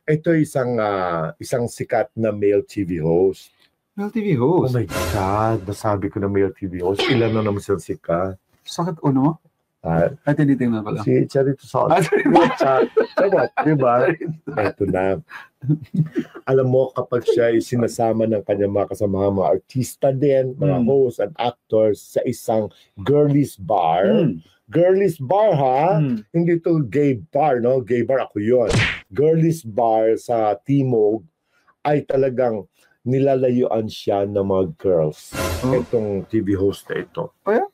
ito isang sikat na male TV host. Male TV Oh host? my God, nasabi ko na male TV host. Ilan na naman siyang sikat? Sakit uno mo? Ay, tinitingnan ko lang. Si Charito Salas. Sabot, di ba? Ito na. Alam mo, kapag siya ay sinasama ng kanyang mga kasamahan, mga artista din, mga hosts and actors sa isang girlies bar. Girlies bar, ha? Hindi to gay bar, no? Gay bar, ako yun. Girlies bar sa Timog ay talagang nilalayuan siya ng mga girls. Itong TV host na ito. Oh, yeah?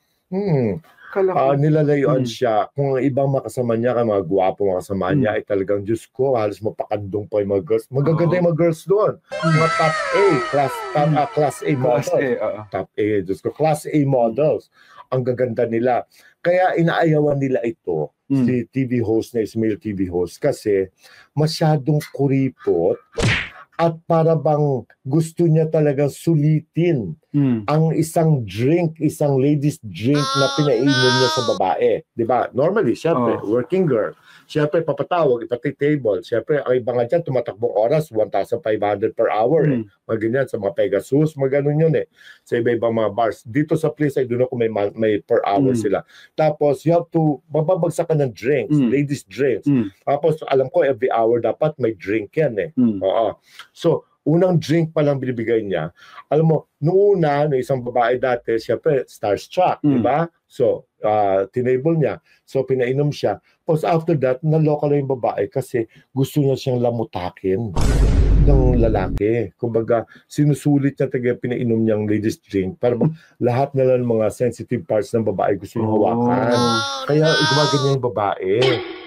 Nilalayuan siya. Kung ang ibang makasama niya, mga gwapo makasama niya, ay talagang, Diyos ko, halos mapakandong pa yung mga girls. Magaganda yung mga girls doon. Mga top A, class A models. Top A, Diyos ko, class A models. Ang gaganda nila. Kaya inaayawan nila ito, si TV host na male TV host, kasi masyadong kuripot at para bang gusto niya talagang sulitin ang isang drink, isang ladies drink na pinainom niya sa babae. Diba? Normally, syempre, working girl. Syempre, papatawag, ipati-table. Syempre, ang iba nga dyan, tumatakbong oras, 1,500 per hour. Mga ganyan, sa mga Pegasus, mga ganun yun eh. Sa iba-ibang mga bars. Dito sa place, ay doon ako may per hour sila. Tapos, you have to, mababagsak ka ng drinks, ladies drinks. Tapos, alam ko, every hour dapat may drink yan eh. So, unang drink pa lang binibigay niya. Alam mo, noong una, no, isang babae dati, siyempre, starstruck, di ba? So, tinable niya. So, pinainom siya. Tapos after that, naloka lang yung babae kasi gusto niya siyang lamutakin ng lalaki. Kumbaga, sinusulit niya taga pinainom niyang ladies drink para lahat na lang mga sensitive parts ng babae gusto niyang hawakan. Kaya gumaganyan yung babae.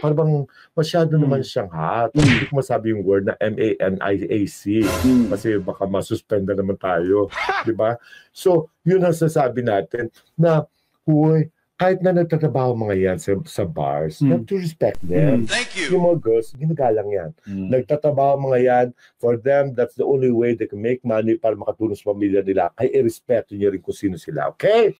Para bang masyado naman siyang hot. Hindi ko masabi yung word na MANIAC. Kasi baka masuspenda naman tayo. Diba? So, yun ang sasabi natin na, huy, kahit na nagtatrabaho mga yan sa bars, you have to respect them. Thank you. Yung mga girls, ginagalang yan. Nagtatrabaho mga yan, for them, that's the only way they can make money para makatulong sa pamilya nila. Kaya i-respeto niyo rin kung sino sila, okay?